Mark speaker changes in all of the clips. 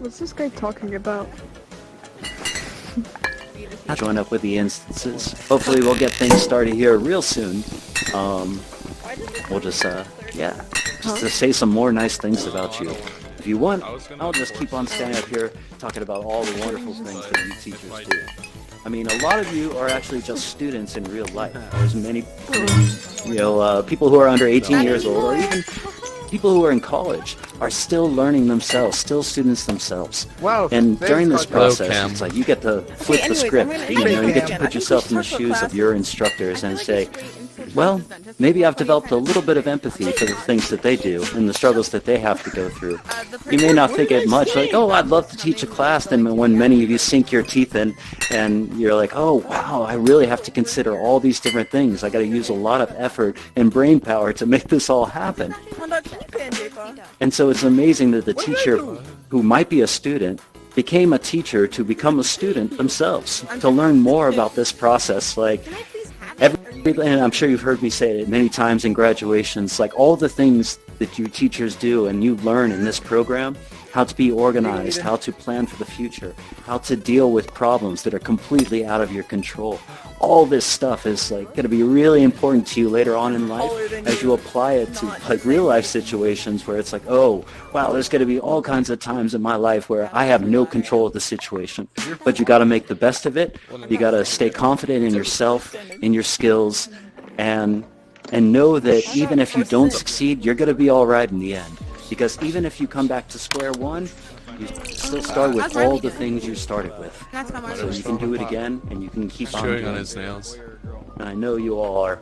Speaker 1: What's this guy talking about?
Speaker 2: Join up with the instances. Hopefully we'll get things started here real soon. We'll just, just to say some more nice things about you. If you want, I'll just keep on standing up here talking about all the wonderful things that you teachers do. I mean, a lot of you are actually just students in real life. There's many, people who are under 18 years old, or even people who are in college are still learning themselves, still students themselves.
Speaker 3: Wow,
Speaker 2: and during this process,
Speaker 4: Hello,
Speaker 2: it's like you get to flip the script. You get to put yourself in the shoes of your instructors and say, well, maybe I've developed a little bit of empathy for the things that they do and the struggles that they have to go through. You may not think it much, like, oh, I'd love to teach a class, then when many of you sink your teeth in and you're like, oh, wow, I really have to consider all these different things. I got to use a lot of effort and brain power to make this all happen. And so it's amazing that the teacher who might be a student became a teacher to become a student themselves, to learn more about this process. Like, and I'm sure you've heard me say it many times in graduations, like all the things that you teachers do and you learn in this program, how to be organized, how to plan for the future, how to deal with problems that are completely out of your control. All this stuff is like going to be really important to you later on in life as you apply it to like real life situations where it's like, oh, wow, there's going to be all kinds of times in my life where I have no control of the situation. But you got to make the best of it. You got to stay confident in yourself, in your skills, and know that even if you don't succeed, you're going to be all right in the end. Because even if you come back to square one, you still start with all the things you started with. So you can do it again, and you can keep on doing
Speaker 4: on
Speaker 2: it.
Speaker 4: his nails.
Speaker 2: And I know you all are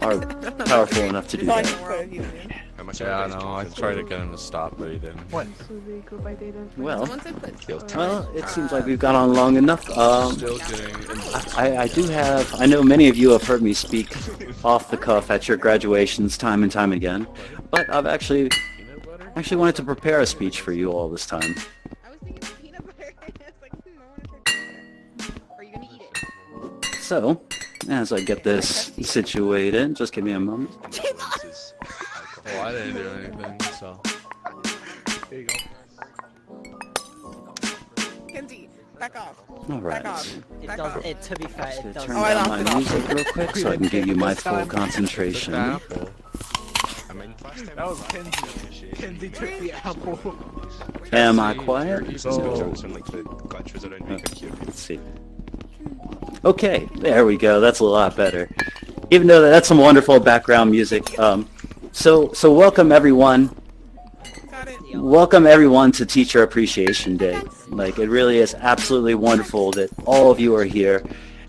Speaker 2: powerful enough to do that.
Speaker 4: Yeah, I know. I tried to get him to stop, but he didn't.
Speaker 3: What?
Speaker 2: Well, it seems like we've gone on long enough.
Speaker 4: Still getting.
Speaker 2: I know many of you have heard me speak off the cuff at your graduations time and time again, but I've actually wanted to prepare a speech for you all this time.
Speaker 5: I was thinking peanut butter. It's like, are you gonna eat it?
Speaker 2: So, as I get this situated, just give me a moment.
Speaker 4: Oh, I didn't do anything, so.
Speaker 3: There you go.
Speaker 5: Kenzie, back off.
Speaker 2: All right.
Speaker 5: Back off.
Speaker 6: It
Speaker 5: Back
Speaker 6: does.
Speaker 5: off.
Speaker 6: It, to be fair,
Speaker 2: Just
Speaker 6: it
Speaker 2: gonna
Speaker 6: does.
Speaker 2: turn
Speaker 5: Oh, I
Speaker 2: down
Speaker 5: lost
Speaker 2: my
Speaker 5: it.
Speaker 2: music real quick so I can give you my full concentration.
Speaker 4: Apple.
Speaker 3: That was Kenzie. Kenzie took the apple.
Speaker 2: Am I quiet?
Speaker 3: Oh.
Speaker 2: Let's see. Okay, there we go. That's a lot better. Even though that's some wonderful background music. So welcome everyone.
Speaker 5: Got it.
Speaker 2: Welcome everyone to Teacher Appreciation Day. Like, it really is absolutely wonderful that all of you are here.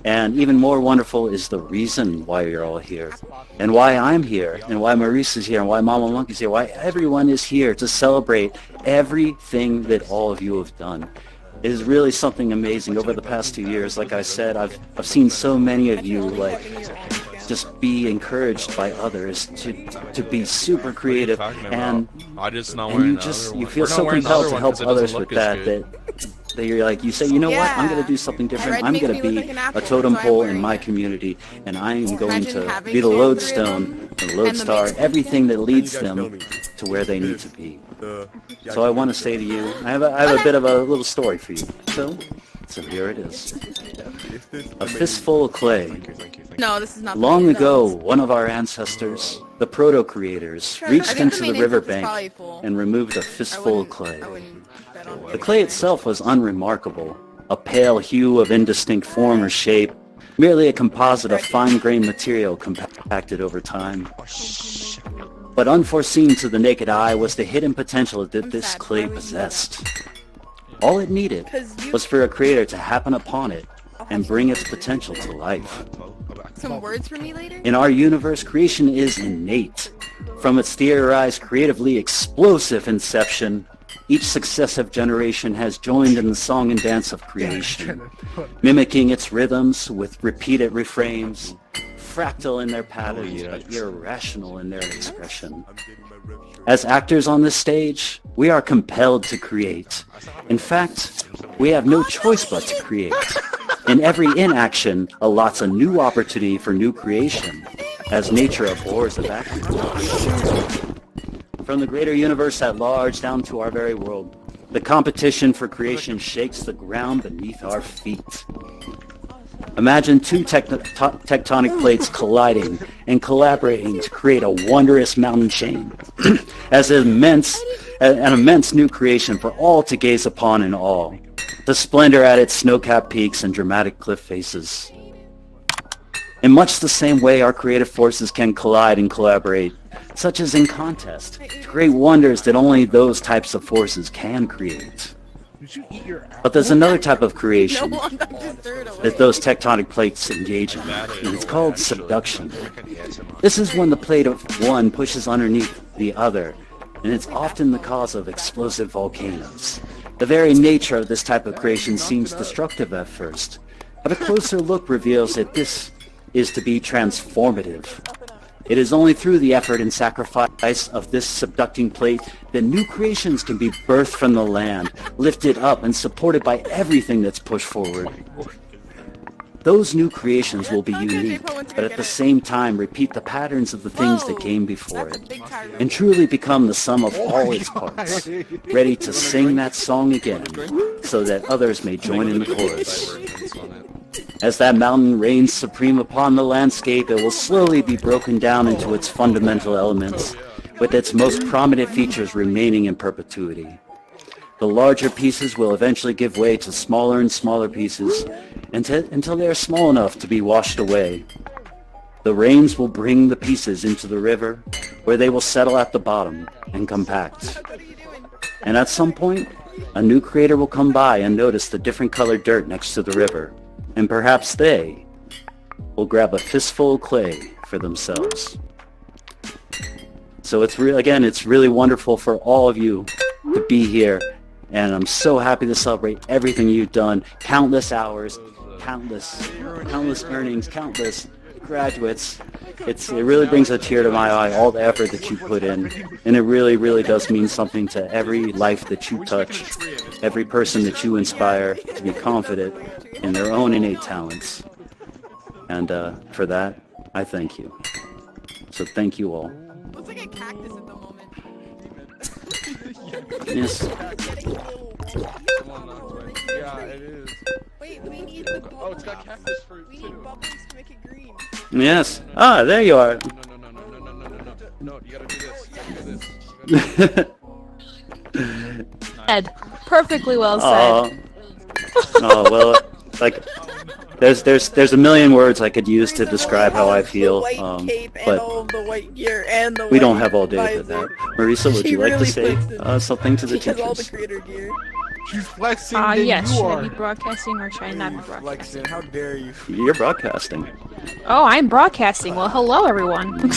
Speaker 2: And even more wonderful is the reason why you're all here, and why I'm here, and why Maurice is here, and why Mama Monkey's here, why everyone is here to celebrate everything that all of you have done. It is really something amazing. Over the past 2 years, like I said, I've seen so many of you like just be encouraged by others to be super creative, and
Speaker 4: I just not
Speaker 2: and
Speaker 4: wearing
Speaker 2: you
Speaker 4: the
Speaker 2: just
Speaker 4: other
Speaker 2: you
Speaker 4: one.
Speaker 2: feel
Speaker 4: We're not
Speaker 2: so
Speaker 4: wearing the
Speaker 2: compelled
Speaker 4: other
Speaker 2: to
Speaker 4: one
Speaker 2: help
Speaker 4: 'cause it doesn't
Speaker 2: others
Speaker 4: look
Speaker 2: with
Speaker 4: as
Speaker 2: that
Speaker 4: good.
Speaker 2: that you're like, you say, you know what, I'm going to do something different.
Speaker 5: Red
Speaker 2: I'm
Speaker 5: makes
Speaker 2: going
Speaker 5: me
Speaker 2: to
Speaker 5: look
Speaker 2: be
Speaker 5: like an apple,
Speaker 2: a totem
Speaker 5: so I'm
Speaker 2: pole
Speaker 5: wearing
Speaker 2: in my
Speaker 5: it.
Speaker 2: community, and I am going
Speaker 5: Imagine
Speaker 2: to
Speaker 5: having
Speaker 2: be the
Speaker 5: two or three of
Speaker 2: lodestone, the
Speaker 5: and
Speaker 2: lodestar,
Speaker 5: the
Speaker 2: everything that leads them to where they need to be. So I want to say to you, I have a bit of a little story for you. So here it is. A fistful of clay.
Speaker 5: No, this is not.
Speaker 2: Long ago, one of our ancestors, the proto-creators, reached into the riverbank and removed a fistful of clay. The clay itself was unremarkable, a pale hue of indistinct form or shape, merely a composite of fine-grained material compacted over time. But unforeseen to the naked eye was the hidden potential that this clay possessed. All it needed was for a creator to happen upon it and bring its potential to life.
Speaker 5: Some words for me later?
Speaker 2: In our universe, creation is innate. From its theorized, creatively explosive inception, each successive generation has joined in the song and dance of creation, mimicking its rhythms with repeated refrains, fractal in their patterns, but irrational in their expression. As actors on this stage, we are compelled to create. In fact, we have no choice but to create. And every inaction allots a new opportunity for new creation, as nature abhors the vacuum. From the greater universe at large down to our very world, The competition for creation shakes the ground beneath our feet. Imagine two tectonic plates colliding and collaborating to create a wondrous mountain chain as an immense new creation for all to gaze upon in awe. The splendor at its snow-capped peaks and dramatic cliff faces. In much the same way our creative forces can collide and collaborate, such as in contest, to create wonders that only those types of forces can create. But there's another type of creation that those tectonic plates engage in, and it's called subduction. This is when the plate of one pushes underneath the other, and it's often the cause of explosive volcanoes. The very nature of this type of creation seems destructive at first, but a closer look reveals that this is to be transformative. It is only through the effort and sacrifice of this subducting plate that new creations can be birthed from the land, lifted up and supported by everything that's pushed forward. Those new creations will be unique, but at the same time repeat the patterns of the things that came before it, and truly become the sum of all its parts, ready to sing that song again, so that others may join in the chorus. As that mountain reigns supreme upon the landscape, it will slowly be broken down into its fundamental elements, with its most prominent features remaining in perpetuity. The larger pieces will eventually give way to smaller and smaller pieces until they are small enough to be washed away. The rains will bring the pieces into the river, where they will settle at the bottom and compact. And at some point, a new creator will come by and notice the different colored dirt next to the river, and perhaps they will grab a fistful of clay for themselves. So it's really wonderful for all of you to be here, and I'm so happy to celebrate everything you've done. Countless hours, countless earnings, countless graduates. It really brings a tear to my eye, all the effort that you put in, and it really does mean something to every life that you touch, every person that you inspire to be confident in their own innate talents. And for that, I thank you. So thank you all.
Speaker 5: Looks like a cactus at the moment.
Speaker 2: Yes.
Speaker 3: Yeah, it is.
Speaker 5: Wait, we need the bubbles.
Speaker 3: Oh, it's got cactus fruit
Speaker 5: We
Speaker 3: too.
Speaker 5: need bubbles to make it green.
Speaker 2: Yes. Ah, there you are.
Speaker 3: No, you gotta do this. You gotta do this.
Speaker 1: Said. Perfectly well said.
Speaker 2: Oh well, like there's a million words I could use to describe how I feel, but
Speaker 6: the white gear and the
Speaker 2: we don't have all day for that. Marisa, would you like to
Speaker 6: really
Speaker 2: say
Speaker 6: flexes.
Speaker 2: something to the
Speaker 6: She has all the
Speaker 2: teachers?
Speaker 6: creator gear.
Speaker 3: She's flexing than
Speaker 1: Yes,
Speaker 3: you
Speaker 1: should I
Speaker 3: are.
Speaker 1: be broadcasting or should I not be broadcasting?
Speaker 3: Flexing, how dare you?
Speaker 2: You're broadcasting.
Speaker 1: Oh, I'm broadcasting. Well, hello, everyone.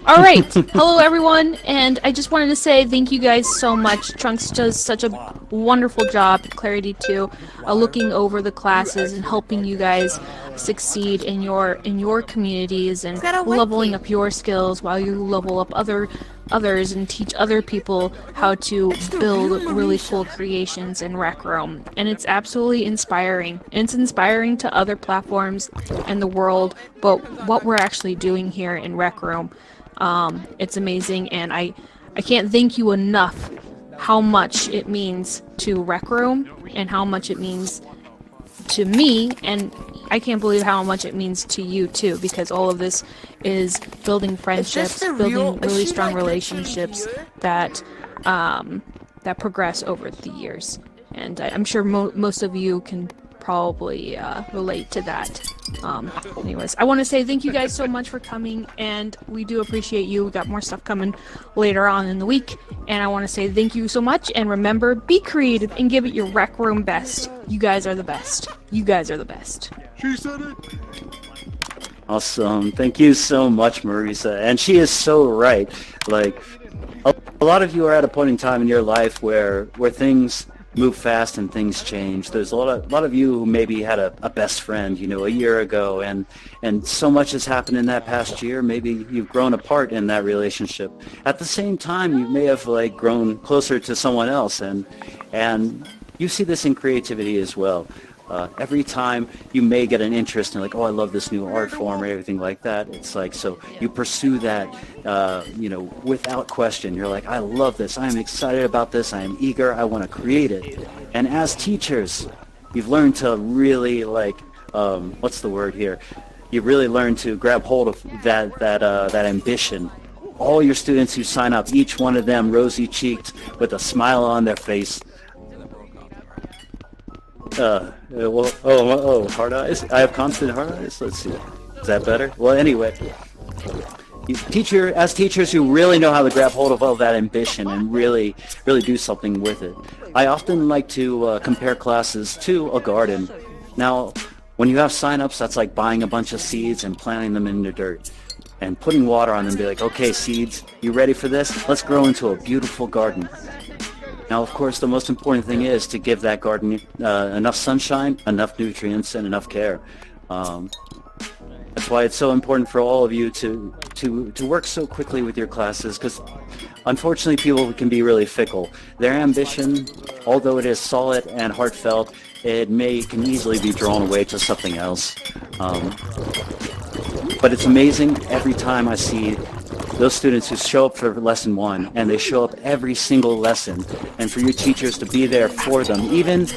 Speaker 1: All right. Hello, everyone. And I just wanted to say thank you guys so much. Trunks does such a wonderful job at Clarity 2, looking over the classes and helping you guys succeed in your communities and leveling up your skills while you level up others and teach other people how to build really cool creations in Rec Room. And it's absolutely inspiring. And it's inspiring to other platforms and the world, but what we're actually doing here in Rec Room, it's amazing, and I can't thank you enough how much it means to Rec Room and how much it means to me, and I can't believe how much it means to you too, because all of this is building friendships, building really strong relationships that progress over the years. And I'm sure most of you can probably relate to that. Anyways, I want to say thank you guys so much for coming, and we do appreciate you. We got more stuff coming later on in the week, and I want to say thank you so much, and remember, be creative and give it your Rec Room best. You guys are the best. You guys are the best.
Speaker 3: She said it.
Speaker 2: Awesome. Thank you so much, Marisa. And she is so right. Like, a lot of you are at a point in time in your life where things move fast and things change. There's a lot of you who maybe had a best friend, a year ago, and so much has happened in that past year. Maybe you've grown apart in that relationship. At the same time, you may have grown closer to someone else, and you see this in creativity as well. Every time you may get an interest in like, oh, I love this new art form or everything like that. It's like, so you pursue that, without question. You're like, I love this. I am excited about this. I am eager. I want to create it. And as teachers, you've learned to really what's the word here? You really learn to grab hold of that ambition. All your students who sign up, each one of them rosy-cheeked with a smile on their face. Hard eyes? I have constant hard eyes? Let's see. Is that better? Well, anyway. As teachers who really know how to grab hold of all that ambition and really do something with it. I often like to compare classes to a garden. Now, when you have sign-ups, that's like buying a bunch of seeds and planting them in the dirt and putting water on them and be like, okay, seeds, you ready for this? Let's grow into a beautiful garden. Now, of course, the most important thing is to give that garden enough sunshine, enough nutrients, and enough care. That's why it's so important for all of you to work so quickly with your classes, because unfortunately people can be really fickle. Their ambition, although it is solid and heartfelt, can easily be drawn away to something else. But it's amazing every time I see those students who show up for lesson 1, and they show up every single lesson, and for you teachers to be there for them. Even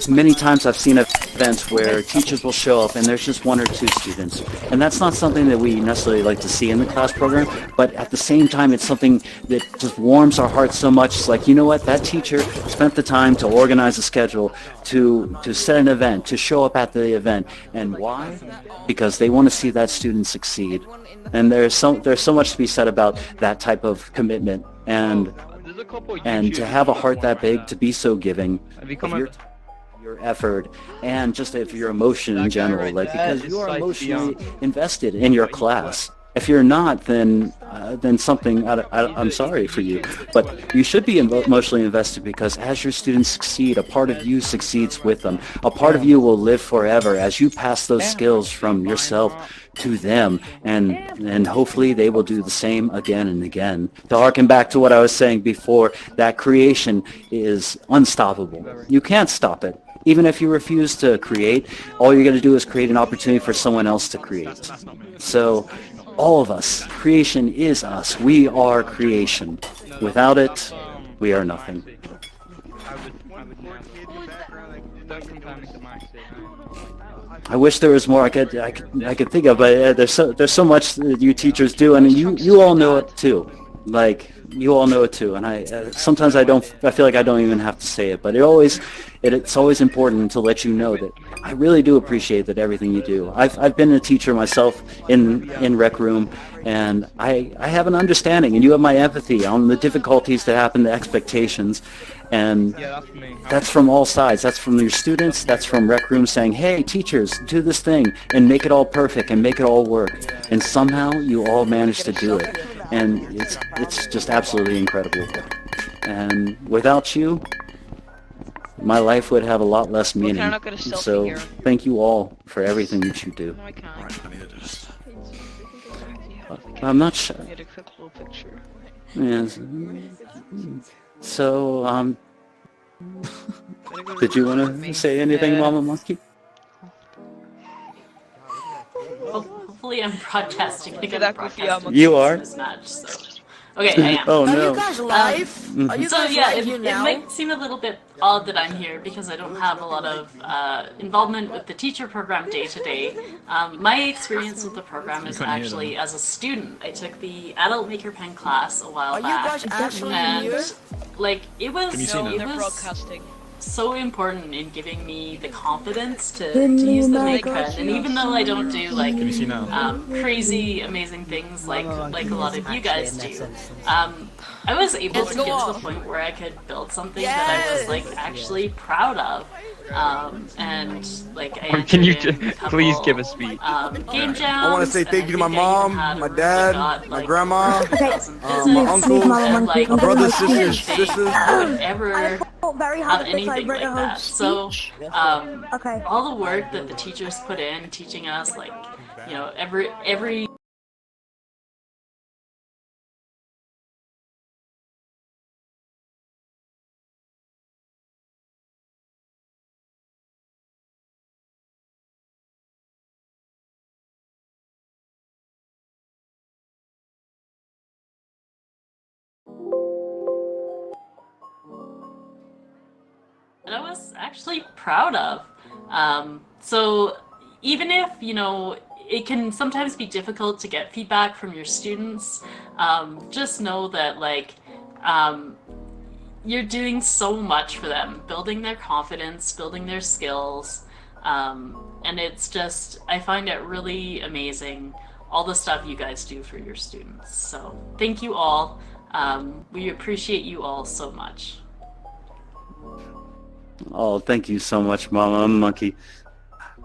Speaker 2: many times I've seen events where teachers will show up and there's just 1 or 2 students, and that's not something that we necessarily like to see in the class program, but at the same time it's something that just warms our hearts so much. It's like, you know what, that teacher spent the time to organize a schedule, to set an event, to show up at the event. And why? Because they want to see that student succeed. And there's so much to be said about that type of commitment, and to have a heart that big, to be so giving of your effort, and just of your emotion in general, because you are emotionally invested in your class. If you're not, then something, I'm sorry for you, but you should be emotionally invested, because as your students succeed, a part of you succeeds with them. A part of you will live forever as you pass those skills from yourself to them, and hopefully they will do the same again and again. To harken back to what I was saying before, that creation is unstoppable. You can't stop it. Even if you refuse to create, all you're going to do is create an opportunity for someone else to create. So all of us, creation is us. We are creation. Without it, we are nothing. I wish there was more I could think of, but there's so much that you teachers do, and you all know it too. Like, you all know it too, and sometimes I feel like I don't even have to say it, but it's always important to let you know that I really do appreciate everything you do. I've been a teacher myself in Rec Room, and I have an understanding, and you have my empathy on the difficulties that happen, the expectations, and that's from all sides. That's from your students, that's from Rec Room saying, hey, teachers, do this thing, and make it all perfect, and make it all work. And somehow you all manage to do it. And it's just absolutely incredible. And without you, my life would have a lot less meaning. So thank you all for everything that you do. I'm not sure. Yes. So, did you want to say anything, Mama Monkey?
Speaker 6: Hopefully I'm broadcasting. I gotta broadcast
Speaker 2: you are?
Speaker 6: this match, so. Okay, I am.
Speaker 2: Oh no.
Speaker 7: Are you guys live? Are you
Speaker 6: So
Speaker 7: guys
Speaker 6: yeah,
Speaker 7: live
Speaker 6: it
Speaker 7: now?
Speaker 6: might seem a little bit odd that I'm here because I don't have a lot of involvement with the teacher program day to day. My experience with the program is actually as a student. I took the Adult Maker Pen class a while
Speaker 7: Are you
Speaker 6: back,
Speaker 7: guys actually
Speaker 6: and
Speaker 7: here?
Speaker 6: like it was
Speaker 5: broadcasting.
Speaker 6: so important in giving me the confidence to use the Make Pen. And even though I don't do like crazy amazing things like a lot of you guys do, I was able to get to the point where I could build something that I was like actually proud of. And like I
Speaker 3: Can you
Speaker 6: entered in a couple,
Speaker 3: please give a speech?
Speaker 6: Game jams.
Speaker 8: I want to say thank you to my mom, my dad, my grandma,
Speaker 6: my
Speaker 8: uncle,
Speaker 6: and, like,
Speaker 8: my brothers, sisters,
Speaker 6: anything
Speaker 8: sisters.
Speaker 6: I would ever
Speaker 7: Very
Speaker 6: have
Speaker 7: hard because I
Speaker 6: anything like
Speaker 7: wrote a
Speaker 6: that.
Speaker 7: whole
Speaker 6: So,
Speaker 7: Okay.
Speaker 6: all the work that the teachers put in, teaching us, like, you know, every I was actually proud of. So even if, you know, it can sometimes be difficult to get feedback from your students, just know that, like, you're doing so much for them, building their confidence, building their skills, and it's just, I find it really amazing, all the stuff you guys do for your students. So thank you all. We appreciate you all so much.
Speaker 2: Oh, thank you so much, Mama Monkey.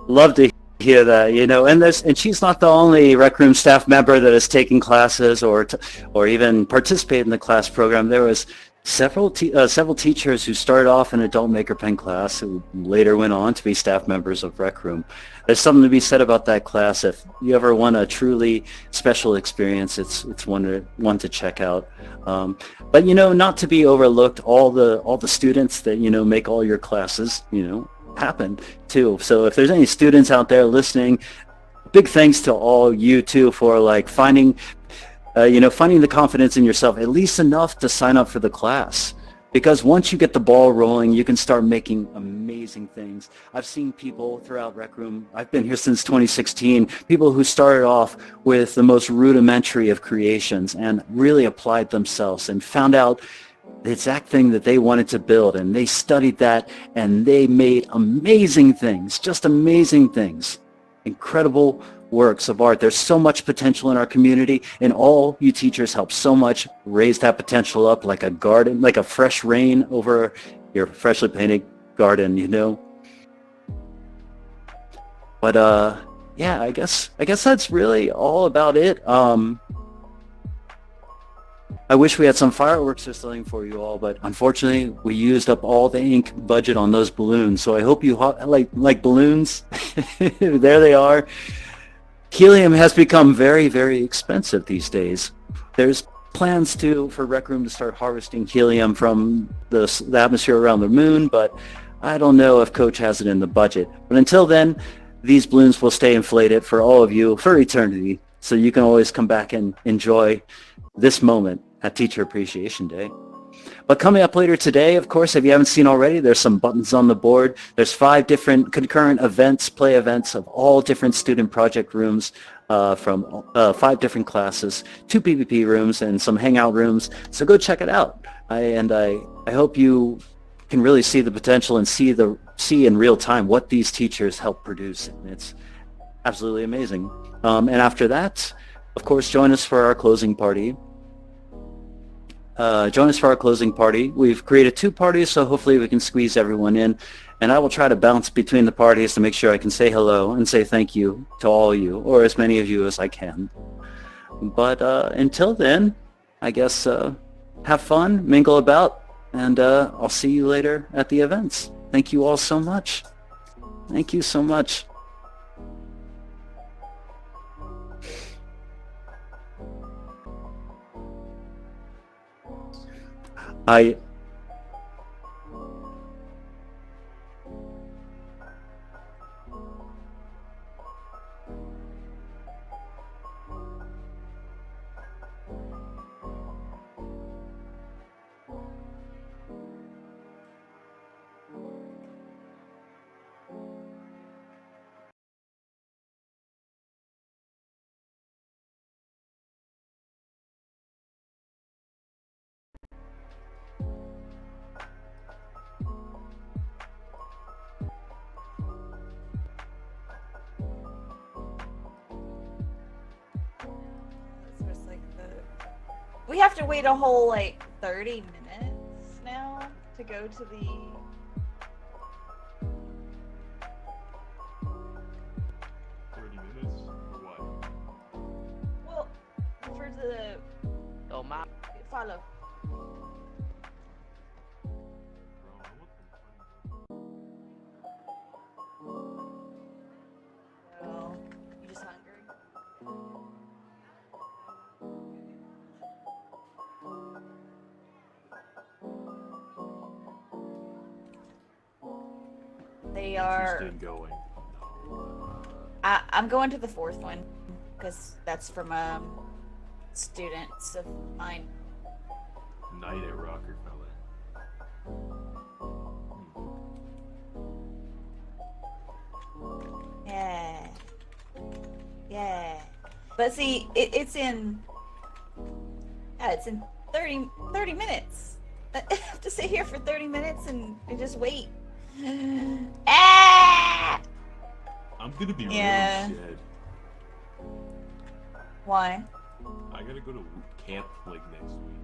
Speaker 2: Love to hear that, you know, and she's not the only Rec Room staff member that has taken classes or even participated in the class program. There was several teachers who started off in adult maker pen class who later went on to be staff members of Rec Room. There's something to be said about that class. If you ever want a truly special experience, it's one to check out. But you know, not to be overlooked, all the students that, you know, make all your classes, you know, happen too. So if there's any students out there listening, big thanks to all you too for like finding the confidence in yourself, at least enough to sign up for the class. Because once you get the ball rolling, you can start making amazing things. I've seen people throughout Rec Room, I've been here since 2016, people who started off with the most rudimentary of creations and really applied themselves and found out the exact thing that they wanted to build, and they studied that and they made amazing things, just amazing things. Incredible works of art. There's so much potential in our community, and all you teachers help so much raise that potential up like a garden, like a fresh rain over your freshly painted garden, you know. But yeah, I guess that's really all about it. I wish we had some fireworks or something for you all, but unfortunately we used up all the ink budget on those balloons. So I hope you like balloons. There they are. Helium has become very, very expensive these days. There's plans for Rec Room to start harvesting helium from the atmosphere around the moon, but I don't know if Coach has it in the budget. But until then, these balloons will stay inflated for all of you for eternity, so you can always come back and enjoy this moment at Teacher Appreciation Day. But coming up later today, of course, if you haven't seen already, there's some buttons on the board. There's 5 different concurrent events, play events of all different student project rooms from 5 different classes, 2 PvP rooms, and some hangout rooms. So go check it out. I hope you can really see the potential and see in real time what these teachers help produce. And it's absolutely amazing. And after that, of course, join us for our closing party. We've created 2 parties, so hopefully we can squeeze everyone in. And I will try to bounce between the parties to make sure I can say hello and say thank you to all of you, or as many of you as I can. But until then, I guess have fun, mingle about, and I'll see you later at the events. Thank you all so much. Thank you so much.
Speaker 5: We have to wait a whole like 30 minutes now to go to the
Speaker 3: 30 minutes for what?
Speaker 5: well for the follow. Oh, you just hungry? They are.
Speaker 3: Going.
Speaker 5: I'm going to the 4th one because that's from students of mine.
Speaker 3: Night at Rockefeller.
Speaker 9: But see, it's in... Yeah, it's in 30 minutes. I have to sit here for 30 minutes and just wait. Ah!
Speaker 10: I'm gonna be
Speaker 9: Yeah.
Speaker 10: really sad.
Speaker 9: Why?
Speaker 10: I gotta go to camp like next week.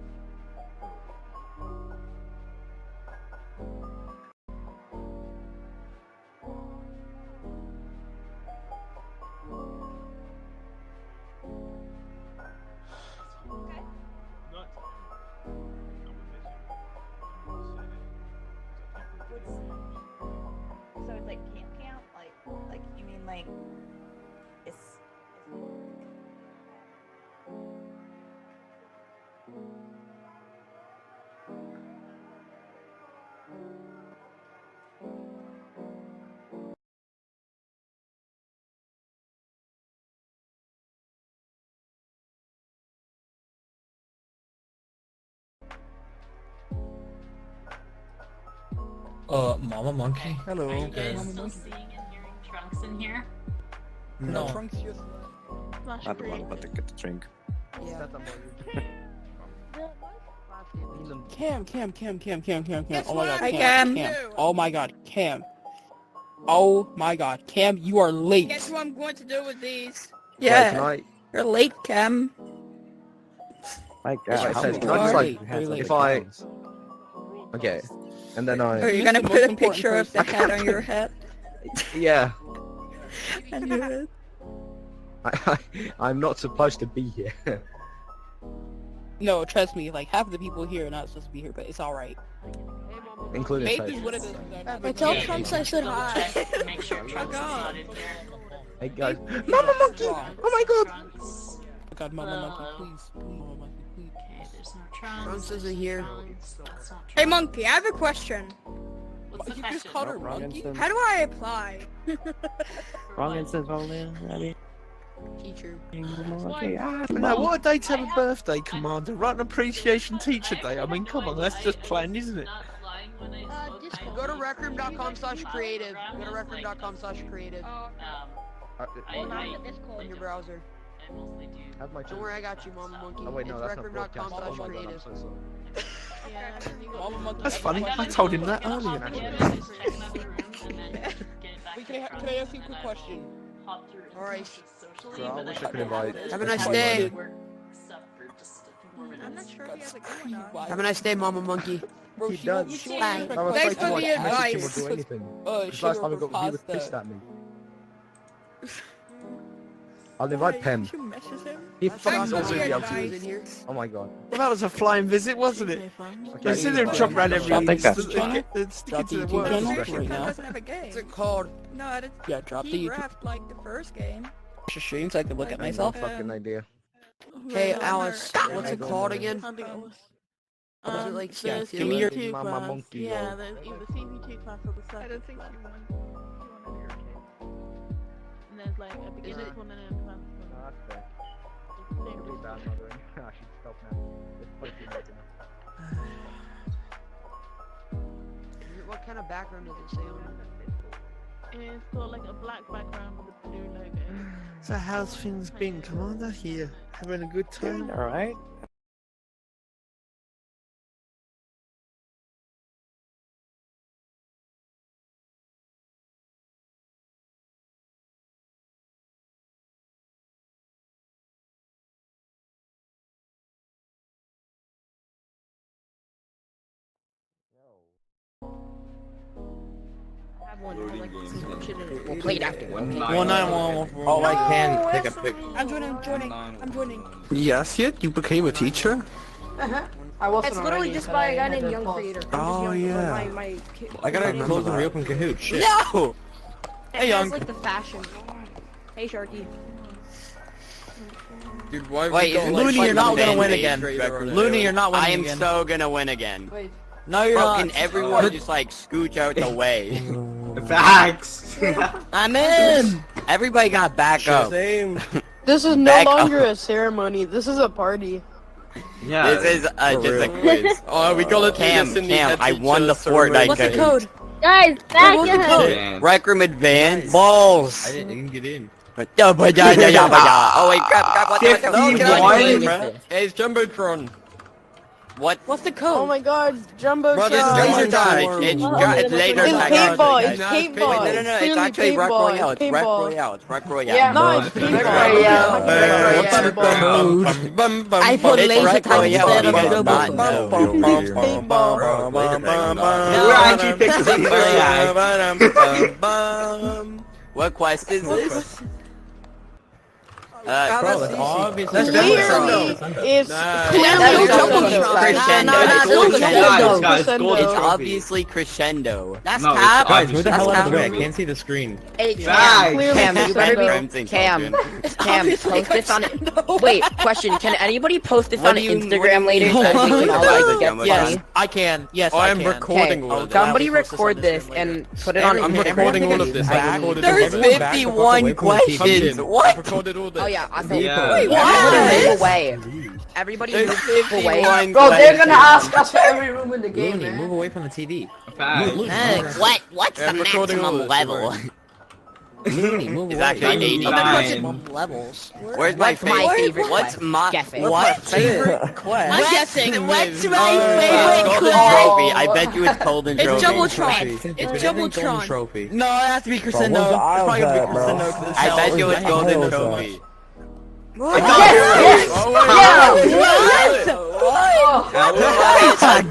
Speaker 10: Not
Speaker 9: So it's like camp? Like you mean like it's
Speaker 11: Mama Monkey.
Speaker 6: Are you guys still seeing and hearing Trunks in here?
Speaker 11: No.
Speaker 8: About to get the drink.
Speaker 11: Cam.
Speaker 5: Guess
Speaker 11: Oh my
Speaker 5: what
Speaker 11: god,
Speaker 5: I'm
Speaker 11: Cam.
Speaker 5: gonna do?
Speaker 11: Oh my god, Cam. Oh my god, Cam, you are late.
Speaker 5: Guess what I'm going to do with these?
Speaker 8: Yeah.
Speaker 5: You're late, Cam.
Speaker 8: Like,
Speaker 11: How
Speaker 8: can I
Speaker 11: many
Speaker 8: just
Speaker 11: are
Speaker 8: like,
Speaker 11: you? Very late.
Speaker 8: if I... Okay. And then
Speaker 5: Are
Speaker 8: I...
Speaker 5: you
Speaker 11: Missed
Speaker 5: gonna
Speaker 11: the
Speaker 5: put
Speaker 11: most
Speaker 5: a
Speaker 11: important
Speaker 5: picture of the
Speaker 11: person.
Speaker 5: head on your head?
Speaker 8: Yeah.
Speaker 5: I knew it.
Speaker 8: I'm not supposed to be here.
Speaker 11: No, trust me, like half of the people here are not supposed to be here, but it's alright.
Speaker 8: Including
Speaker 11: Maybe
Speaker 8: Toast.
Speaker 11: one of the...
Speaker 5: I told Trunks I said
Speaker 6: Double
Speaker 5: hi.
Speaker 6: check to make sure Trunks is
Speaker 5: God.
Speaker 6: not in here.
Speaker 8: Hey guys.
Speaker 11: Mama Monkey!
Speaker 8: Oh my god!
Speaker 6: Trunks.
Speaker 11: Oh god, Mama
Speaker 6: Hello.
Speaker 11: Monkey, please. Mama Monkey, please.
Speaker 6: Okay, there's no Trunks.
Speaker 5: Trunks
Speaker 6: there's
Speaker 5: isn't here.
Speaker 6: Trunks, that's not
Speaker 5: Hey,
Speaker 6: Trunks.
Speaker 5: Monkey, I have a question.
Speaker 6: What's the
Speaker 11: You
Speaker 6: question?
Speaker 11: just called her Monkey?
Speaker 5: How do I apply?
Speaker 6: Wrong instance,
Speaker 5: Teacher.
Speaker 3: No, what a day to have a birthday, Commander. Right on Appreciation Teacher Day. I mean, come on, that's just plain, isn't it?
Speaker 5: Go to recrum.com/creative. Go to recrum.com/creative in your browser.
Speaker 6: I mostly do.
Speaker 8: Have my
Speaker 5: Don't worry, I got you, Mama Monkey.
Speaker 8: Oh wait, no,
Speaker 5: it's
Speaker 8: that's not broadcast. Oh my god, I'm
Speaker 5: recrum.com/creative.
Speaker 8: so sorry.
Speaker 11: Mama Monkey.
Speaker 3: That's funny. I told him that earlier.
Speaker 11: Wait, can I ask you a quick question?
Speaker 5: Alright.
Speaker 8: Bro, I wish I could invite...
Speaker 5: Have a nice day.
Speaker 6: I'm not sure
Speaker 5: if he has a
Speaker 11: good one.
Speaker 5: Have a nice day, Mama Monkey.
Speaker 11: Bro,
Speaker 8: He
Speaker 11: she won't-
Speaker 8: does.
Speaker 11: she won't
Speaker 5: Bye.
Speaker 11: respect
Speaker 8: I was
Speaker 11: my
Speaker 5: Thanks
Speaker 8: supposed to
Speaker 5: for
Speaker 8: like
Speaker 5: the
Speaker 8: message him or
Speaker 5: advice.
Speaker 8: do anything. Because
Speaker 11: sugar
Speaker 8: last time
Speaker 11: for
Speaker 8: he was
Speaker 11: pasta.
Speaker 8: pissed at me. I'll invite Pem. He
Speaker 5: Thanks
Speaker 8: fucking
Speaker 5: for
Speaker 8: also
Speaker 5: the
Speaker 8: be able
Speaker 5: advice.
Speaker 8: to. Oh my god.
Speaker 3: Well, that was a flying visit, wasn't it?
Speaker 8: Okay,
Speaker 3: They sit there and jump around every
Speaker 8: I think that's
Speaker 3: instant and stick
Speaker 11: Drop
Speaker 3: it to
Speaker 11: the
Speaker 3: the
Speaker 11: YouTube
Speaker 3: work.
Speaker 11: channel
Speaker 8: Discretion.
Speaker 11: right now.
Speaker 5: Doesn't have a game. What's it called? No, it's
Speaker 11: Yeah, drop the
Speaker 5: he
Speaker 11: YouTube
Speaker 5: rapped like the first game.
Speaker 11: stream so I can look at
Speaker 8: No
Speaker 11: myself.
Speaker 8: fucking idea.
Speaker 5: Hey, Alice, what's it
Speaker 8: don't
Speaker 5: called
Speaker 8: know.
Speaker 5: again? Was it like
Speaker 11: Yeah,
Speaker 5: CQ?
Speaker 11: give me your...
Speaker 8: Two Mama class. Monkey,
Speaker 12: Yeah,
Speaker 8: yo.
Speaker 12: there's either CP2 class or the
Speaker 5: I don't
Speaker 12: circuit
Speaker 5: think
Speaker 12: class.
Speaker 5: you won.
Speaker 12: And there's like a beginner's one and an advanced one.
Speaker 8: That's fair.
Speaker 12: It's the same
Speaker 8: Really bad
Speaker 12: distance.
Speaker 8: mothering. I should stop now. It's probably too much now.
Speaker 5: What kind of background does it say on it?
Speaker 12: It's got like a black background with a blue logo.
Speaker 3: So how's things been, Commander? Here, having a good time?
Speaker 8: Alright.
Speaker 5: We'll play it after.
Speaker 11: 1911.
Speaker 8: Oh, I can take a pic.
Speaker 5: I'm joining.
Speaker 3: Yes, yet you became a teacher?
Speaker 7: It's literally just by a guy named Young Creator.
Speaker 3: Oh, yeah.
Speaker 8: I gotta
Speaker 3: remember
Speaker 8: close and
Speaker 3: that.
Speaker 8: reopen Kahoot. Shit.
Speaker 11: No! Hey, Young.
Speaker 7: like the fashion. Hey, Sharky.
Speaker 8: Dude, why
Speaker 11: Wait, Looney, you're not gonna win again. Looney, you're not winning
Speaker 13: I am
Speaker 11: again.
Speaker 13: so gonna win again.
Speaker 7: Wait.
Speaker 11: No, you're
Speaker 13: Bro,
Speaker 11: not.
Speaker 13: can everyone just like scooch out the way?
Speaker 8: Facts!
Speaker 11: I'm in!
Speaker 13: Everybody got back up.
Speaker 8: Same.
Speaker 7: This is no
Speaker 13: Back up.
Speaker 7: longer a ceremony. This is a party.
Speaker 8: Yeah.
Speaker 13: This is
Speaker 8: for
Speaker 13: just a
Speaker 8: real.
Speaker 13: quiz.
Speaker 8: Oh, we call it
Speaker 13: Cam, I won the Fortnite
Speaker 7: What's the
Speaker 13: game.
Speaker 7: code? Guys, back
Speaker 11: What's the
Speaker 7: in.
Speaker 11: code?
Speaker 13: Rec Room Advance. Balls.
Speaker 8: I didn't get in.
Speaker 13: Oh wait, crap, what?
Speaker 8: 51?
Speaker 13: Hey, it's Jumbotron. What?
Speaker 11: What's the code?
Speaker 7: Oh my god, Jumbo
Speaker 13: Bro, this is
Speaker 7: Shot.
Speaker 13: laser time. It's laser
Speaker 7: It's
Speaker 13: tag.
Speaker 7: paintball, it's
Speaker 13: No,
Speaker 7: paintball.
Speaker 13: Wait, no, it's
Speaker 7: Clearly
Speaker 13: actually Rock
Speaker 7: paintball,
Speaker 13: Royale.
Speaker 7: it's
Speaker 13: It's Rock
Speaker 7: paintball.
Speaker 13: Royale. It's Rock Royale.
Speaker 7: Yeah, no, it's paintball.
Speaker 11: I put
Speaker 13: It's
Speaker 11: laser
Speaker 13: Rock
Speaker 11: tag
Speaker 13: Royale.
Speaker 11: instead
Speaker 13: You
Speaker 11: of
Speaker 13: guys
Speaker 11: Jumbo
Speaker 13: not know.
Speaker 8: We're actually fixing the
Speaker 13: What quest is this?
Speaker 8: Bro, it's obviously
Speaker 7: It's
Speaker 13: Crescendo. It's obviously Crescendo.
Speaker 11: That's
Speaker 10: No,
Speaker 11: cap.
Speaker 10: guys, move the
Speaker 11: That's
Speaker 10: hell out of the way. I
Speaker 11: cap.
Speaker 10: can't see the screen.
Speaker 14: Hey,
Speaker 8: Guys.
Speaker 14: Cam, you better
Speaker 13: Crimson
Speaker 14: be Cam.
Speaker 13: Token.
Speaker 14: Cam, post this on. Wait, question: can anybody post this
Speaker 13: What
Speaker 14: on
Speaker 13: do you-
Speaker 14: Instagram
Speaker 13: what do
Speaker 14: later
Speaker 13: you-
Speaker 14: so that we can all like get
Speaker 13: Yes.
Speaker 14: funny?
Speaker 11: I can. Yes,
Speaker 4: Oh,
Speaker 11: I
Speaker 4: I'm
Speaker 11: can.
Speaker 4: recording
Speaker 14: Okay,
Speaker 4: all of
Speaker 14: somebody
Speaker 11: I'll post this on
Speaker 14: record this
Speaker 11: Instagram
Speaker 14: and put it on
Speaker 4: I'm
Speaker 14: Instagram.
Speaker 4: recording all of this. I recorded
Speaker 13: There's
Speaker 4: everyone back the fuck
Speaker 13: 51
Speaker 4: away from the TV.
Speaker 13: questions.
Speaker 4: I
Speaker 13: What?
Speaker 4: recorded all this.
Speaker 14: Oh yeah, awesome.
Speaker 10: Yeah.
Speaker 14: Wait,
Speaker 13: what?
Speaker 14: everybody move away. Everybody
Speaker 13: There's
Speaker 14: move away.
Speaker 13: 51
Speaker 7: Bro, they're gonna
Speaker 13: questions.
Speaker 7: ask us for every room in the game,
Speaker 10: Looney,
Speaker 7: man.
Speaker 10: move away from the TV.
Speaker 11: What's
Speaker 13: I'm
Speaker 11: the
Speaker 13: recording all
Speaker 11: maximum
Speaker 13: this,
Speaker 11: level?
Speaker 10: Looney, move
Speaker 13: It's
Speaker 10: away.
Speaker 13: actually 89.
Speaker 11: Maximum levels.
Speaker 13: Where's my
Speaker 14: What's my favorite
Speaker 13: What's
Speaker 14: quest?
Speaker 13: my
Speaker 14: Guess it.
Speaker 13: what favorite quest?
Speaker 11: I'm guessing. What's
Speaker 13: Golden
Speaker 11: my favorite
Speaker 13: Trophy. I bet you it's Golden Trophy.
Speaker 11: It's Jumbotron.
Speaker 10: Trophy.
Speaker 11: It's
Speaker 10: It's Golden
Speaker 11: Jumbotron.
Speaker 10: Trophy.
Speaker 11: No, it has to be Crescendo.
Speaker 10: Bro,
Speaker 11: It's
Speaker 10: where's the
Speaker 11: probably gonna be
Speaker 10: aisles at, bro?
Speaker 11: Crescendo. 'cause it's
Speaker 13: I bet
Speaker 11: hell.
Speaker 13: you it's
Speaker 10: What the
Speaker 13: Golden
Speaker 10: hell is that?
Speaker 13: Trophy.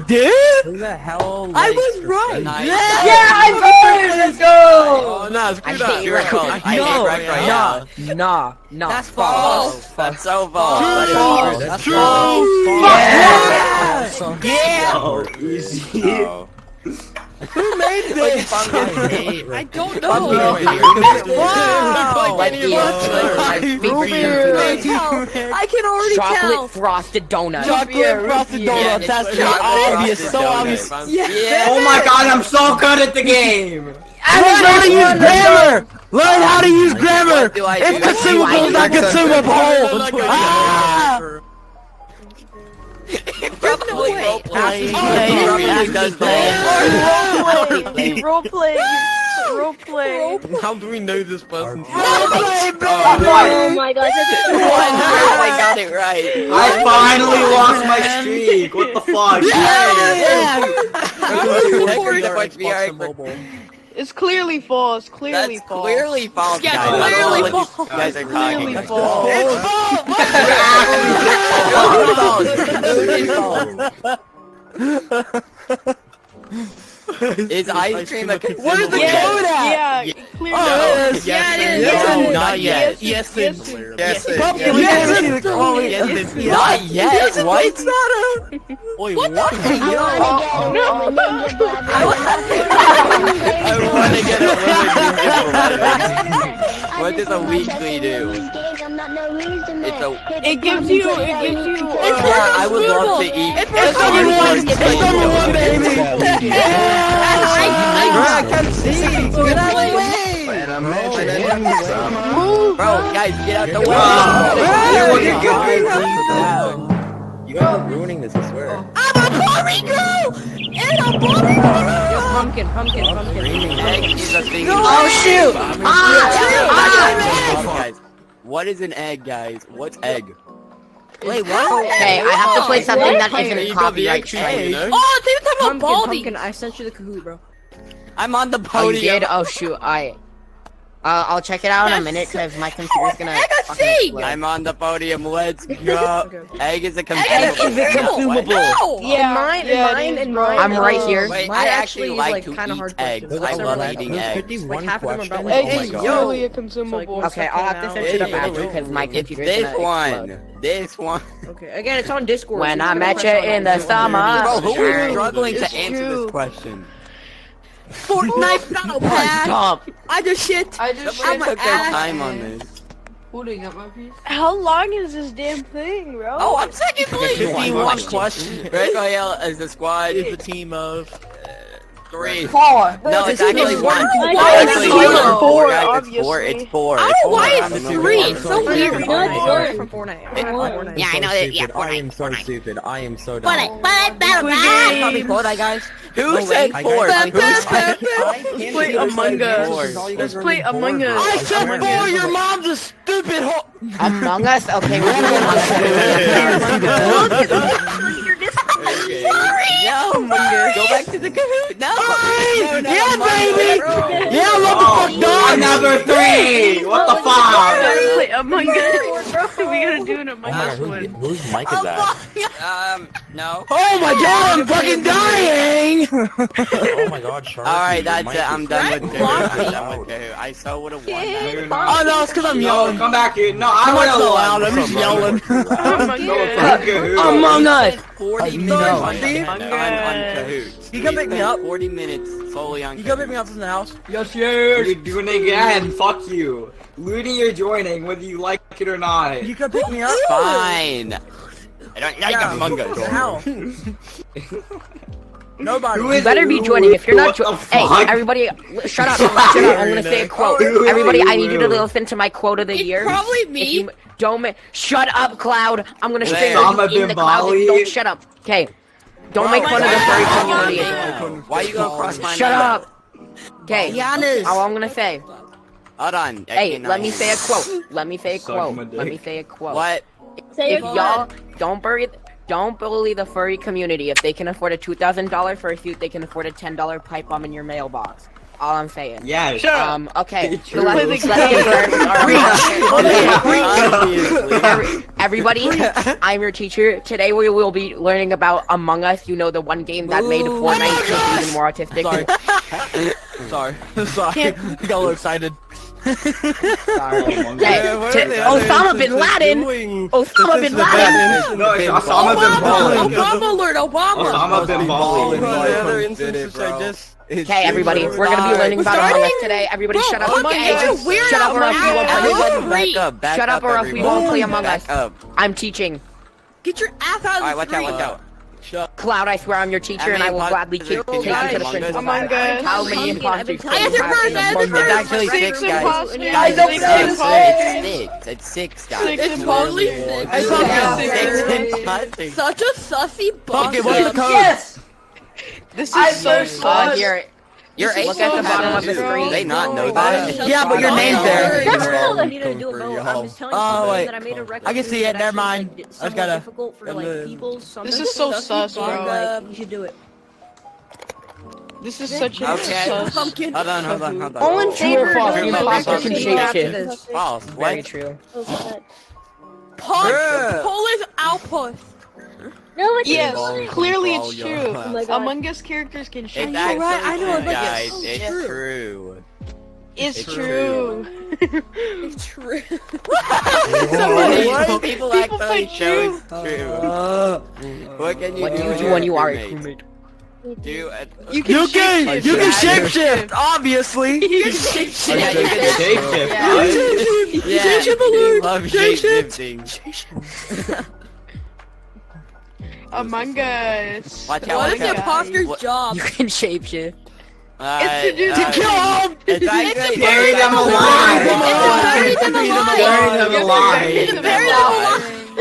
Speaker 11: Dude,
Speaker 10: Who the hell?
Speaker 11: I
Speaker 10: likes
Speaker 11: was right.
Speaker 10: Crescendo?
Speaker 7: Yeah, I voted! Let's go!
Speaker 13: Oh no, screw
Speaker 14: I
Speaker 13: that.
Speaker 14: hate
Speaker 13: You're
Speaker 14: Rock
Speaker 13: wrong. I hate Rock Royale.
Speaker 14: Nah.
Speaker 11: That's false.
Speaker 13: That's so false. That is
Speaker 11: False.
Speaker 13: true.
Speaker 11: That's
Speaker 10: true.
Speaker 11: false. Yeah.
Speaker 8: Oh, easy.
Speaker 13: Oh.
Speaker 11: Who made this? I don't know.
Speaker 14: Wow. Like the my favorite food.
Speaker 11: I can already
Speaker 14: Chocolate
Speaker 11: tell.
Speaker 14: frosted donut.
Speaker 11: Chocolate frosted donuts. That's too obvious. So obvious.
Speaker 13: Yeah.
Speaker 8: Oh my god, I'm so good at the game!
Speaker 11: Learn how to use grammar. Learn how to use grammar.
Speaker 13: What do I do?
Speaker 11: It's consumable, not consumable. Ah!
Speaker 13: Probably role-playing.
Speaker 11: Actually,
Speaker 13: Does that.
Speaker 7: Roleplay! Roleplay!
Speaker 4: How do we know this person?
Speaker 14: Oh my god,
Speaker 13: I got it right.
Speaker 8: I finally lost my streak! What the fuck?
Speaker 7: It's clearly false, clearly
Speaker 13: That's
Speaker 7: false.
Speaker 13: clearly false,
Speaker 11: Yeah,
Speaker 13: guys. I don't know
Speaker 11: clearly
Speaker 13: what
Speaker 11: false.
Speaker 13: you guys are talking
Speaker 7: Clearly
Speaker 13: about.
Speaker 7: false.
Speaker 13: Is ice cream a consumable?
Speaker 11: Where's the
Speaker 7: Yeah,
Speaker 11: code at?
Speaker 7: yeah, clearly
Speaker 11: Oh,
Speaker 7: false.
Speaker 11: yeah, it is.
Speaker 13: No, not yet.
Speaker 11: Yes,
Speaker 7: Yes,
Speaker 11: it
Speaker 7: it-
Speaker 13: Yes, it-
Speaker 11: Pumpkin,
Speaker 13: yes,
Speaker 11: yes,
Speaker 13: it-
Speaker 11: it's only-
Speaker 13: yes, it's not yet. What?
Speaker 11: It's not a.
Speaker 10: Wait,
Speaker 11: What
Speaker 10: what?
Speaker 11: the
Speaker 13: I want to get a word. What does a weekly do? It's a.
Speaker 7: It gives you,
Speaker 13: Yeah, I would love to eat.
Speaker 11: It's number one. It's number one, baby.
Speaker 8: I can't see!
Speaker 11: Get out of the way.
Speaker 13: Bro, guys, get out the way.
Speaker 10: You guys are ruining this, I swear.
Speaker 11: I'm a Barbie girl. And a Barbie girl.
Speaker 14: pumpkin.
Speaker 13: Egg is a thing.
Speaker 11: Oh shoot!
Speaker 13: Guys, what is an egg, guys? What's egg?
Speaker 11: Wait, what?
Speaker 14: Okay, I have to play something that
Speaker 13: You
Speaker 14: isn't
Speaker 13: got the
Speaker 14: copyright
Speaker 13: egg tree,
Speaker 14: free.
Speaker 13: you know?
Speaker 11: Oh, they were talking about Baldi.
Speaker 14: I sent you the Kahoot, bro.
Speaker 13: I'm on the
Speaker 14: Oh, you
Speaker 13: podium.
Speaker 14: did? Oh shoot, I'll check it out in a minute because my computer's gonna.
Speaker 11: Egg a
Speaker 14: fucking
Speaker 11: thing!
Speaker 14: explode.
Speaker 13: I'm on the podium. Let's go. Egg is a
Speaker 11: Egg
Speaker 13: consumable.
Speaker 11: is a consumable.
Speaker 13: What?
Speaker 7: yeah,
Speaker 14: mine,
Speaker 7: yeah,
Speaker 14: mine,
Speaker 7: it is,
Speaker 14: and
Speaker 7: bro.
Speaker 14: mine. I'm right here.
Speaker 13: Wait,
Speaker 14: Mine
Speaker 13: I
Speaker 14: actually
Speaker 13: actually
Speaker 14: is,
Speaker 13: like
Speaker 14: like,
Speaker 13: to
Speaker 14: kinda
Speaker 13: eat
Speaker 14: hard
Speaker 13: eggs.
Speaker 14: questions.
Speaker 13: I
Speaker 14: Some
Speaker 13: love
Speaker 14: are like-
Speaker 13: eating
Speaker 10: There's
Speaker 13: eggs.
Speaker 10: 51
Speaker 14: Like, half of them are about,
Speaker 10: questions.
Speaker 14: like,
Speaker 7: Egg
Speaker 10: Oh my
Speaker 7: is
Speaker 10: god.
Speaker 7: totally a consumable.
Speaker 14: Okay, I'll have to search it up after because my
Speaker 13: It's
Speaker 14: computer's
Speaker 13: this
Speaker 14: gonna explode.
Speaker 13: one. This one.
Speaker 14: Okay, again, it's on Discord.
Speaker 13: When
Speaker 14: so
Speaker 13: I
Speaker 14: you
Speaker 13: met
Speaker 14: can
Speaker 13: you
Speaker 14: press on
Speaker 13: in
Speaker 14: it.
Speaker 13: the summer. Bro, who
Speaker 14: Sure.
Speaker 13: is struggling
Speaker 7: It's
Speaker 13: to answer
Speaker 7: true.
Speaker 13: this question?
Speaker 11: Fortnite battle pass.
Speaker 13: Stop.
Speaker 11: I just shit.
Speaker 13: Somebody took their time on this.
Speaker 7: How long is this damn thing, bro?
Speaker 13: Oh, I'm second place.
Speaker 11: 51 questions.
Speaker 13: Red Royale as a squad
Speaker 11: Is a team of
Speaker 13: 3.
Speaker 7: 4.
Speaker 13: No, it's actually
Speaker 7: It's
Speaker 13: 1.
Speaker 7: Why is
Speaker 13: Actually,
Speaker 7: it
Speaker 13: it's
Speaker 7: 4?
Speaker 13: 4, guys. It's 4.
Speaker 7: Obviously.
Speaker 13: It's 4.
Speaker 11: I
Speaker 13: It's
Speaker 11: don't know why
Speaker 13: 4.
Speaker 11: it's 3. It's so weird.
Speaker 14: From Fortnite.
Speaker 11: Yeah, I know that. Yeah,
Speaker 10: I am so stupid. I am so dumb.
Speaker 11: But battle
Speaker 13: Copy
Speaker 11: pass.
Speaker 13: Fortnite, guys.
Speaker 14: Who said four?
Speaker 11: Let's play Among Us. Let's play Among Us.
Speaker 14: I said four. Your mom's a stupid hoe. Among Us? Okay, we're gonna go back to the Kahoot. No. Yeah, baby. Yeah, motherfucker.
Speaker 10: Another 3. What the fuck?
Speaker 11: Let's play Among Us. We gotta do an Among Us one.
Speaker 10: Whose mic is that?
Speaker 14: No.
Speaker 8: Oh my god, I'm fucking dying!
Speaker 10: Oh my god, Charlie.
Speaker 14: Alright, that's it. I'm done with Kahoot. I'm done with Kahoot. I so would've won that.
Speaker 8: Oh no, it's because I'm yelling.
Speaker 10: Come back here. No, I
Speaker 8: I'm
Speaker 10: want
Speaker 8: not
Speaker 10: to
Speaker 8: so loud, I'm just yelling.
Speaker 14: Among Us.
Speaker 8: 40 minutes
Speaker 14: on Kahoot.
Speaker 8: You come pick me up.
Speaker 14: 40 minutes solely on Kahoot.
Speaker 8: You come pick me up from the house?
Speaker 10: Yes, yes. You're doing it again. Fuck you. Looney, you're joining, whether you like it or not.
Speaker 8: You come pick me up?
Speaker 14: Fine. I don't like Among Us.
Speaker 8: How? Nobody.
Speaker 14: You better be joining. If you're not joining, hey, everybody, shut up. Shut up. I'm gonna say a quote. Everybody, I need you to listen to my quote of the year.
Speaker 11: Probably me.
Speaker 14: Shut up, Cloud. I'm gonna say
Speaker 10: Osama
Speaker 14: in the cloud. Don't shut up. Okay. Don't make fun of the furry community.
Speaker 10: Why you gonna cross my
Speaker 14: Shut up. Okay. All I'm gonna say.
Speaker 10: Hold on.
Speaker 14: Hey, let me say a quote. Let me say a quote.
Speaker 10: What?
Speaker 14: If y'all don't bully the furry community. If they can afford a $2,000 fursuit, they can afford a $10 pipe bomb in your mailbox. All I'm saying.
Speaker 10: Yeah.
Speaker 14: Okay. So let's get started. Everybody, I'm your teacher. Today we will be learning about Among Us. You know, the one game that made Fortnite even more autistic.
Speaker 8: Sorry. I got a little excited.
Speaker 14: Osama bin Laden. Osama bin Laden.
Speaker 10: No, it's Osama bin Laden.
Speaker 11: Obama alert. Obama.
Speaker 10: Osama bin Laden.
Speaker 14: Okay, everybody, we're gonna be learning about Among Us today. Everybody, shut up. Shut up, or else we won't play. Shut up, or else we won't play Among Us. I'm teaching.
Speaker 11: Get your ass out of the
Speaker 10: Watch out.
Speaker 14: Cloud, I swear I'm your teacher, and I will gladly take you to the principal.
Speaker 11: Among Us.
Speaker 14: How many imposters?
Speaker 10: It's actually 6, guys. It's 6, guys.
Speaker 11: It's totally 6. Such a sussy boss.
Speaker 8: Okay, what's the code?
Speaker 11: Yes! This is so sus.
Speaker 14: Look at the bottom of the screen.
Speaker 10: They not know that.
Speaker 8: Yeah, but your name's there.
Speaker 7: That's all I need to do about. I'm just telling you
Speaker 8: wait.
Speaker 7: that I made a record.
Speaker 8: I can see it, never mind. I just gotta...
Speaker 7: difficult for like people.
Speaker 11: This is so sus, bro.
Speaker 7: Like, you should do it.
Speaker 11: This is such a sus.
Speaker 10: Hold on.
Speaker 14: All in favor of doing
Speaker 8: Imposter
Speaker 14: can
Speaker 8: shapeshift.
Speaker 10: False.
Speaker 14: Very true.
Speaker 11: Pull is outpost.
Speaker 7: No, it's
Speaker 11: Yes,
Speaker 7: not.
Speaker 11: clearly it's true.
Speaker 7: Oh my God.
Speaker 11: Among Us characters can shape.
Speaker 10: It's actually
Speaker 7: I know,
Speaker 10: true,
Speaker 7: but
Speaker 10: guys.
Speaker 7: it's
Speaker 10: It's true.
Speaker 11: It's true.
Speaker 7: It's true.
Speaker 10: People actually show it's true. What can you do
Speaker 14: when you are a
Speaker 10: crewmate?
Speaker 11: You can
Speaker 8: shapeshift, obviously.
Speaker 11: You can shapeshift.
Speaker 10: Yeah, you can shapeshift. Love shapeshifting.
Speaker 11: Among Us.
Speaker 10: Watch out,
Speaker 11: What is
Speaker 10: watch out.
Speaker 11: the imposter's job?
Speaker 14: You can shapeshift.
Speaker 11: It's to do
Speaker 8: To kill them!
Speaker 10: It's
Speaker 11: to
Speaker 10: actually
Speaker 11: bury
Speaker 10: them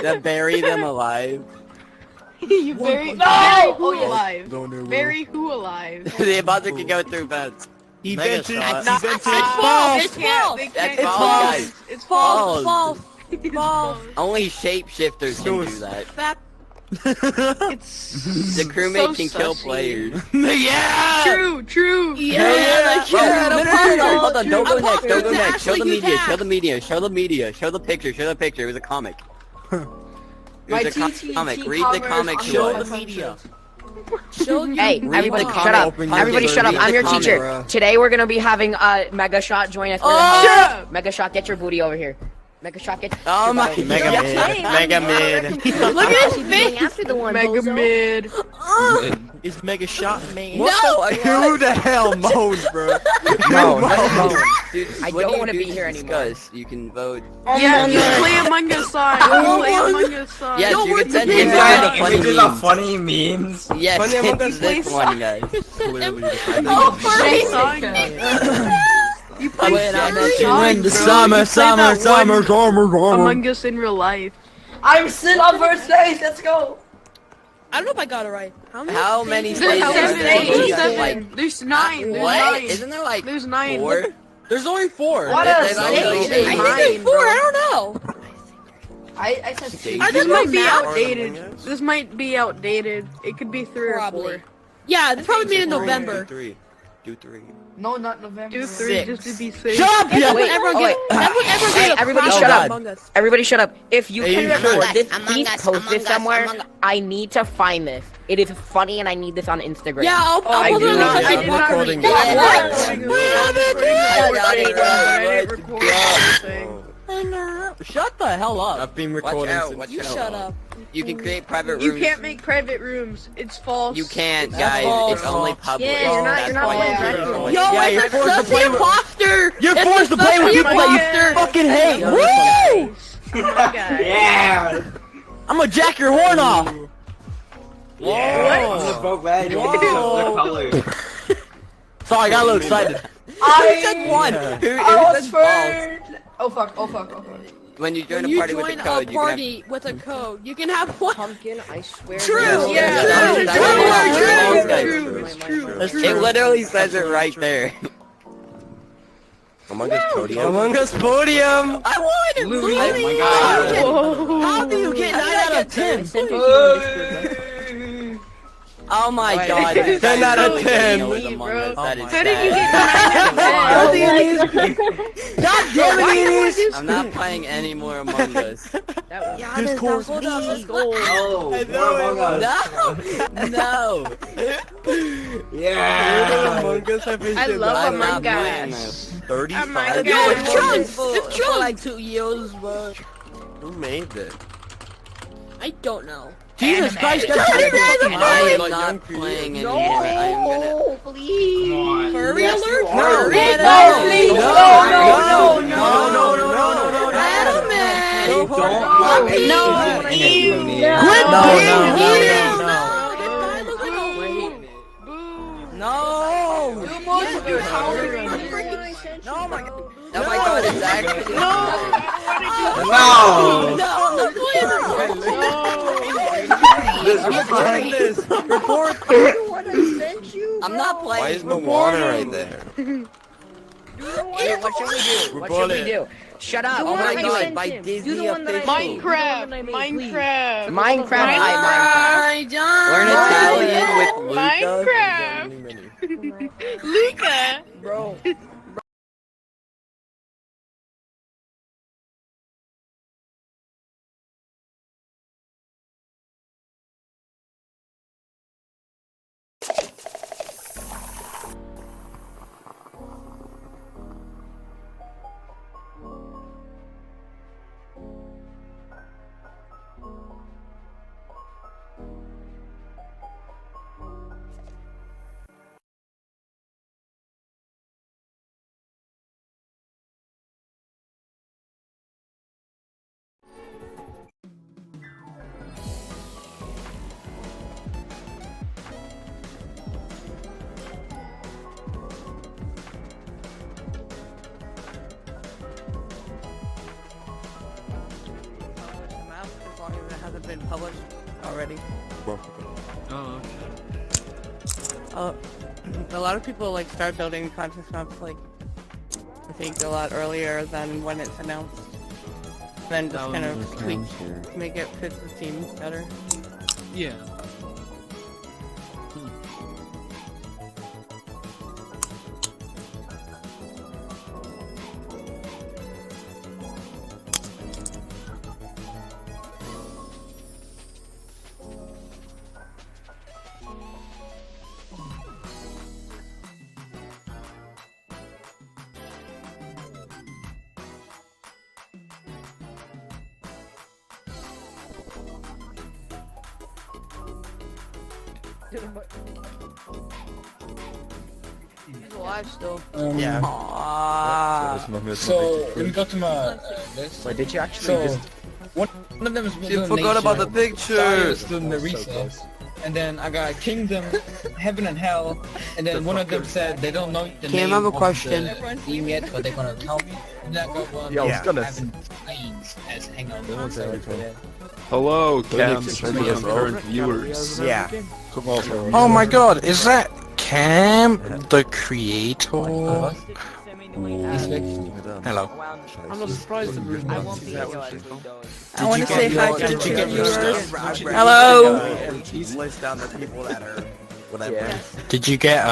Speaker 11: To bury them alive. You bury who alive? Bury who alive?
Speaker 10: The imposter can go through vents.
Speaker 8: It's
Speaker 11: false.
Speaker 10: Only shapeshifters can do that.
Speaker 11: It's
Speaker 10: The crewmate
Speaker 11: so
Speaker 10: can kill
Speaker 11: sussy.
Speaker 10: players.
Speaker 8: Yeah!
Speaker 11: True.
Speaker 10: Hold on, don't go next. Show the media. Show the picture. It was a comic. It was a comic. Read the comic.
Speaker 8: Show the media.
Speaker 14: Hey, everybody shut up. Everybody shut up. I'm your teacher. Today we're gonna be having Mega Shot join us. Mega Shot, get your booty over here. Mega Shot, get
Speaker 10: Oh my
Speaker 14: Mega
Speaker 10: mid.
Speaker 11: Look at his face.
Speaker 7: After the one,
Speaker 11: Mega
Speaker 7: bozo.
Speaker 11: mid.
Speaker 8: Is Mega Shot man?
Speaker 10: Who the hell moans, bro? No. Dude,
Speaker 14: I don't want to be here anymore.
Speaker 10: You can vote.
Speaker 11: Yeah, you play Among Us side.
Speaker 10: Yes, you can send in the funny memes. Yes, it's this one, guys.
Speaker 11: You play
Speaker 8: Summer.
Speaker 11: Among Us in real life.
Speaker 7: I'm still on first place. Let's go.
Speaker 11: I don't know if I got it right.
Speaker 10: How many
Speaker 11: There's
Speaker 10: stages?
Speaker 11: seven. There's 9. There's
Speaker 10: What?
Speaker 11: 9.
Speaker 10: Isn't there like
Speaker 11: There's 9.
Speaker 10: 4?
Speaker 11: There's only 4.
Speaker 10: What a stage!
Speaker 11: I think there's 4. I don't know.
Speaker 9: I said
Speaker 10: Stage.
Speaker 11: This might be outdated. This might be outdated. It could be 3 or 4. Yeah, this probably made in November.
Speaker 10: Do 3.
Speaker 9: No, not November.
Speaker 11: Do 3 just to be safe.
Speaker 14: Shut up!
Speaker 11: That's
Speaker 14: Wait,
Speaker 11: what everyone
Speaker 14: wait. Hey, everybody shut up. Everybody shut up. If you can record this, please post this somewhere. I need to find this. It is funny and I need this on Instagram.
Speaker 11: Yeah, I'll put it on
Speaker 4: recording
Speaker 10: Shut the hell up!
Speaker 4: I've been recording.
Speaker 10: Watch out. You can create private rooms.
Speaker 11: You can't make private rooms. It's false.
Speaker 10: You can't, guys. It's only public.
Speaker 11: Yeah, you're not playing
Speaker 10: Yo,
Speaker 11: yeah,
Speaker 10: you're forced to play with
Speaker 11: imposter.
Speaker 10: You're forced to play with people that you fucking hate. Woo!
Speaker 11: Yeah.
Speaker 10: I'm gonna jack your horn off.
Speaker 11: What?
Speaker 10: Sorry, I got a little excited.
Speaker 9: I
Speaker 10: said one.
Speaker 9: was first. Oh fuck!
Speaker 10: When you join a party with a code, you can
Speaker 11: with a code, you can have one.
Speaker 14: Pumpkin, I swear.
Speaker 11: True.
Speaker 10: True. It literally says it right there.
Speaker 4: Among Us Podium.
Speaker 10: Among Us Podium. I won it.
Speaker 4: Oh my god.
Speaker 10: How do you get 9 out of 10? Oh my god. 10 out of 10.
Speaker 11: How did you
Speaker 10: get 9
Speaker 11: out of 10?
Speaker 10: God damn it, I'm not playing any more Among Us.
Speaker 11: Yeah, this course. Hold up, let's go.
Speaker 10: No.
Speaker 8: Yeah. Among Us.
Speaker 11: I love Among Us.
Speaker 4: 35.
Speaker 11: Yo, it's Trunks. It's Trunks.
Speaker 10: Like 2 years, but
Speaker 4: Who made it?
Speaker 11: I don't know.
Speaker 10: Jesus Christ,
Speaker 11: Turn
Speaker 10: I
Speaker 11: it
Speaker 10: am not playing anymore. I'm gonna.
Speaker 11: Please. Furry alert?
Speaker 10: No,
Speaker 11: please.
Speaker 10: Oh my god, it's actually.
Speaker 8: Report.
Speaker 10: I'm not playing.
Speaker 4: Why is no water right there?
Speaker 14: Hey, what should we do? What should we do? Shut up.
Speaker 10: Oh my god, by Disney official.
Speaker 11: Minecraft.
Speaker 14: Minecraft.
Speaker 10: Learn Italian with Luca.
Speaker 11: Minecraft. Luca.
Speaker 14: Bro.
Speaker 15: Been published already.
Speaker 3: Oh,
Speaker 15: A lot of people like start building content maps like I think a lot earlier than when it's announced. Then just kind of tweak to make it fit the theme better.
Speaker 3: yeah.
Speaker 11: He's alive still.
Speaker 4: Yeah.
Speaker 16: So let me go to my list.
Speaker 14: Wait, did you actually
Speaker 16: So one of them is
Speaker 8: You forgot about the pictures.
Speaker 16: Still the recess. And then I got Kingdom, Heaven and Hell, and then one of them said they don't know the name
Speaker 8: I have a
Speaker 16: of
Speaker 8: question?
Speaker 16: the theme yet, but they're gonna tell me. And then I got one
Speaker 4: Yeah, I was gonna
Speaker 16: having planes as hangout.
Speaker 4: Hello, cams and current viewers.
Speaker 10: Yeah.
Speaker 17: Oh my god, is that Cam, the creator? Hello.
Speaker 3: I'm not surprised the room
Speaker 9: I won't be here.
Speaker 15: I want to say hi to the viewers.
Speaker 14: Hello.
Speaker 10: List down the people that are whatever.
Speaker 17: Did you get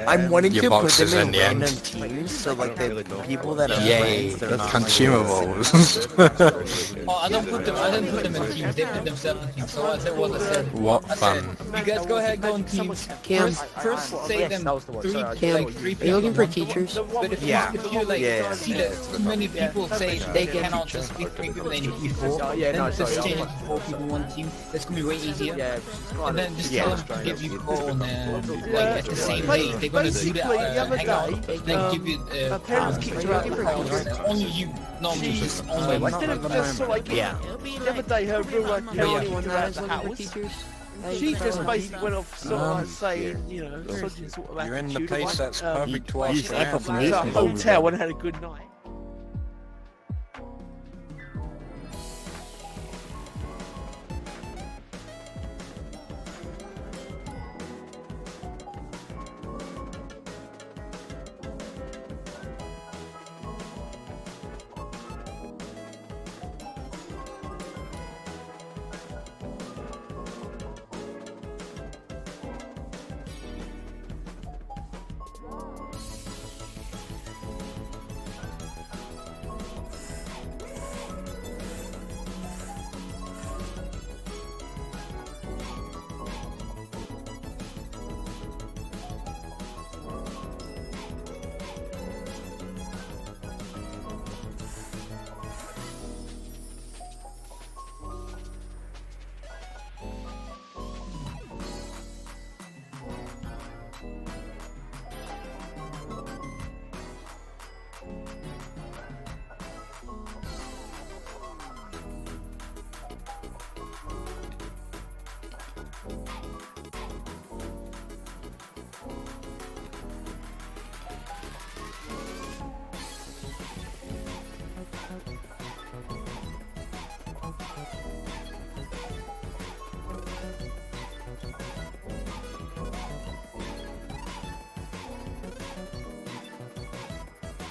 Speaker 10: I'm wanting
Speaker 17: your
Speaker 10: to put
Speaker 17: boxes
Speaker 10: them
Speaker 17: in
Speaker 10: in
Speaker 17: the end?
Speaker 10: random teams, so like the people that are
Speaker 17: Yay,
Speaker 10: friends, they're not
Speaker 17: consumables.
Speaker 16: Oh, I don't put them in teams. They put themselves in teams. So I said what I said.
Speaker 17: What
Speaker 16: I said,
Speaker 17: fun.
Speaker 16: you guys go ahead, go in teams. First say them three
Speaker 14: Are you looking for
Speaker 16: people.
Speaker 14: teachers?
Speaker 16: But if you like see that too many people say they cannot just be 3 people, they need to be 4, then just change it to 4 people one team. That's gonna be way easier. And then just tell them to give you call on like at the same day. They're gonna do that hangout, then give you
Speaker 3: her parents kicked her out of the house.
Speaker 16: only you, not me, just only
Speaker 3: I didn't just so like
Speaker 10: Yeah.
Speaker 3: the other day her real life parents kicked her out of the house. She just basically went off sort of like saying, you know, such and sort of
Speaker 17: You're in the
Speaker 3: attitude,
Speaker 17: place
Speaker 3: like,
Speaker 17: that's perfect to ask
Speaker 3: to a hotel and had a good night.